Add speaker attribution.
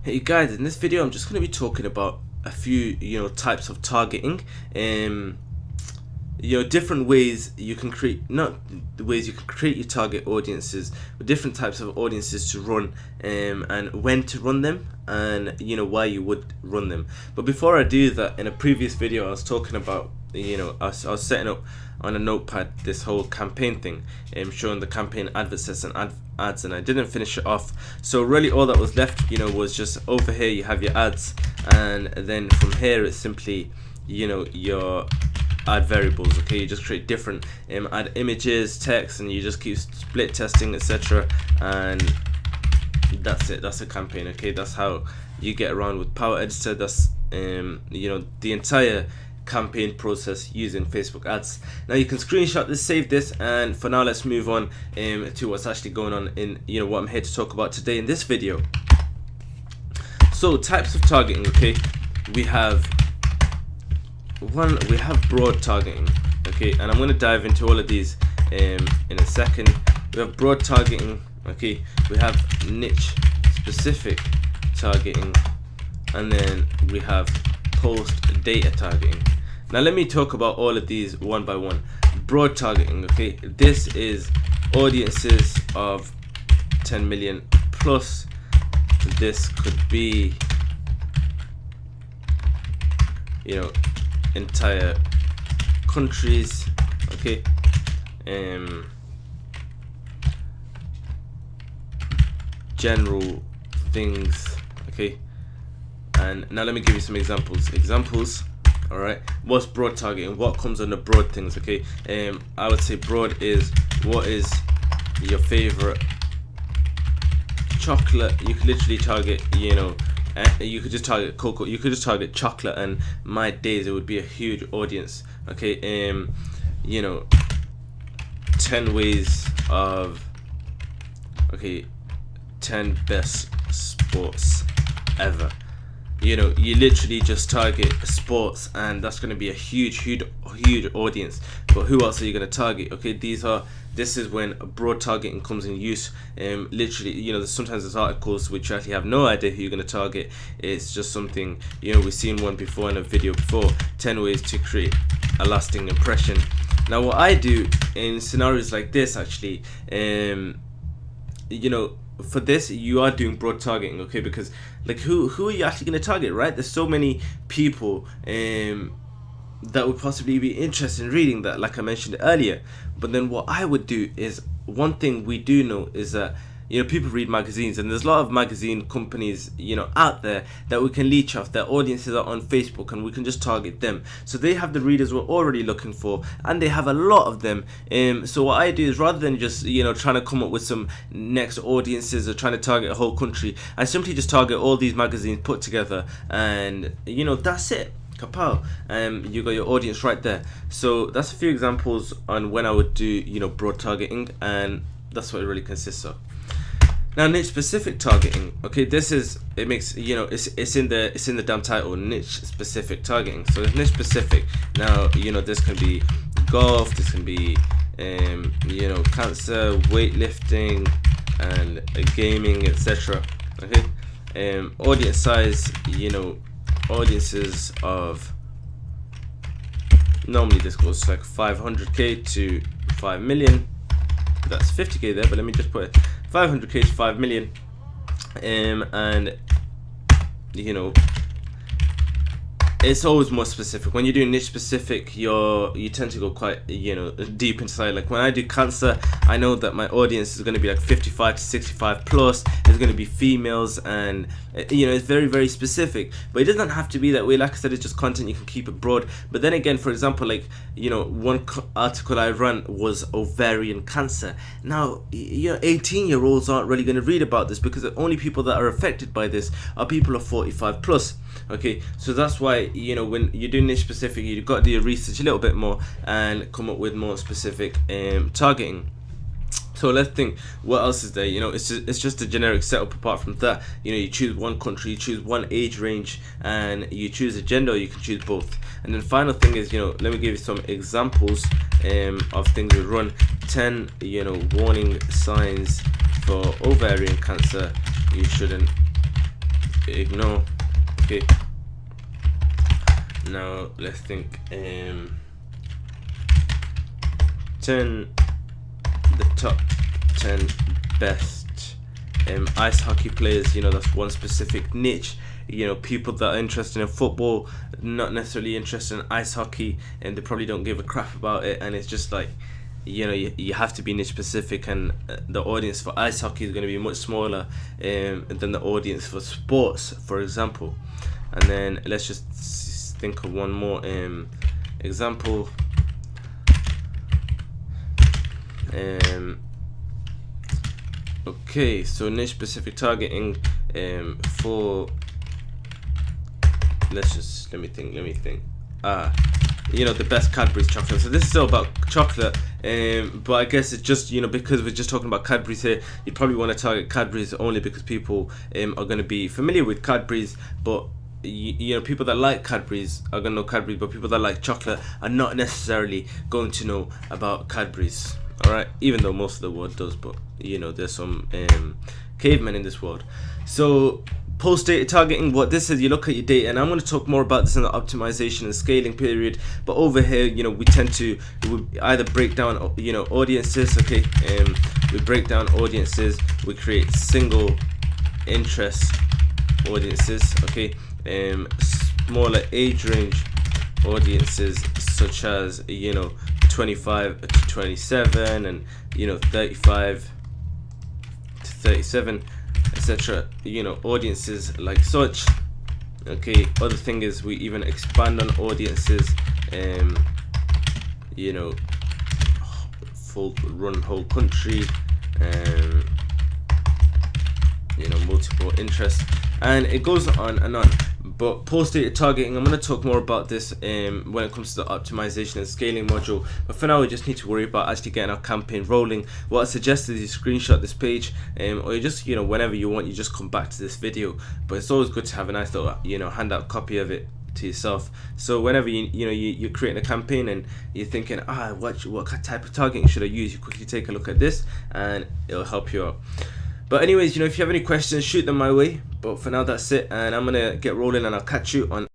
Speaker 1: Hey guys, in this video I'm just going to be talking about a few types of targeting, different ways you can create, not the ways you can create your target audiences, but different types of audiences to run, and when to run them, and why you would run them. But before I do that, in a previous video I was talking about, I was setting up on a notepad this whole campaign thing, showing the campaign adverts and ads, and I didn't finish it off. So really all that was left was just over here you have your ads, and then from here it's simply your add variables. Okay, you just create different add images, text, and you just keep split testing, etc. And that's it. That's a campaign. Okay, that's how you get around with Power Editor. That's the entire campaign process using Facebook ads. Now you can screenshot this, save this, and for now let's move on to what's actually going on in what I'm here to talk about today in this video. So types of targeting. Okay, we have broad targeting. Okay, and I'm going to dive into all of these in a second. We have broad targeting. Okay, we have niche specific targeting, and then we have post data targeting. Now let me talk about all of these one by one. Broad targeting. Okay, this is audiences of 10 million plus. This could be entire countries. Okay, general things. Okay, and now let me give you some examples. All right, what's broad targeting? What comes under broad things? Okay, I would say broad is what is your favorite chocolate. You could literally target you could just target cocoa, you could just target chocolate, and my days, it would be a huge audience. Okay, 10 ways of 10 best sports ever. You literally just target sports, and that's going to be a huge audience. But who else are you going to target? Okay, this is when broad targeting comes in use. Literally, sometimes there's articles which you actually have no idea who you're going to target. It's just something, we've seen one before in a video before, 10 ways to create a lasting impression. Now what I do in scenarios like this, actually, for this you are doing broad targeting. Okay, because like who are you actually going to target, right? There's so many people that would possibly be interested in reading that, like I mentioned earlier. But then what I would do is, one thing we do know is that people read magazines, and there's a lot of magazine companies out there that we can leech off. Their audiences are on Facebook, and we can just target them, so they have the readers we're already looking for, and they have a lot of them. So what I do is, rather than just trying to come up with some next audiences or trying to target a whole country, I simply just target all these magazines put together, and that's it. Kapow. You got your audience right there. So that's a few examples on when I would do broad targeting, and that's what it really consists of. Now niche specific targeting. Okay, it's in the damn title, niche specific targeting. So niche specific. Now this can be golf, this can be cancer, weightlifting, and gaming, etc. Okay, audience size, audiences of, normally this goes like 500k to 5 million. That's 50k there, but let me just put it 500k to 5 million. And it's always more specific. When you do niche specific, you tend to go quite deep inside. Like when I do cancer, I know that my audience is going to be like 55 to 65 plus. There's going to be females, and it's very specific. But it doesn't have to be that way. Like I said, it's just content. You can keep it broad. But then again, for example, like one article I ran was ovarian cancer. Now 18-year-olds aren't really going to read about this, because the only people that are affected by this are people of 45 plus. Okay, so that's why when you're doing niche specific, you've got to do your research a little bit more and come up with more specific targeting. So let's think, what else is there? It's just a generic setup. Apart from that, you choose one country, you choose one age range, and you choose a gender, or you can choose both. And then final thing is, let me give you some examples of things we run. 10 warning signs for ovarian cancer you shouldn't ignore. Okay, now let's think. 10 the top 10 best ice hockey players. You know, that's one specific niche. You know, people that are interested in football, not necessarily interested in ice hockey, and they probably don't give a crap about it. And it's just like, you know, you have to be niche specific, and the audience for ice hockey is going to be much smaller than the audience for sports, for example. And then let's just think of one more example. Okay, so niche specific targeting for, let me think. You know, the best Cadbury's chocolate. So this is still about chocolate, but I guess it's just, you know, because we're just talking about Cadbury's here, you probably want to target Cadbury's only because people are going to be familiar with Cadbury's. But you know, people that like Cadbury's are going to know Cadbury's, but people that like chocolate are not necessarily going to know about Cadbury's. Alright, even though most of the world does, but you know, there's some cavemen in this world. So post data targeting, what this is, you look at your data, and I'm going to talk more about this in the optimization and scaling period. But over here, you know, we tend to either break down, you know, audiences. Okay, we break down audiences, we create single interest audiences. Okay, smaller age range audiences, such as, you know, 25 to 27, and you know, 35 to 37, etc. You know, audiences like such. Okay, other thing is we even expand on audiences, you know, full run whole country, you know, multiple interests, and it goes on and on. But post data targeting, I'm going to talk more about this when it comes to the optimization and scaling module. But for now, we just need to worry about actually getting our campaign rolling. What I suggest is you screenshot this page, or you just, you know, whenever you want, you just come back to this video. But it's always good to have a nice little, you know, handout copy of it to yourself. So whenever you're creating a campaign and you're thinking, what type of targeting should I use, you quickly take a look at this and it'll help you out. But anyways, you know, if you have any questions, shoot them my way. But for now, that's it, and I'm gonna get rolling, and I'll catch you on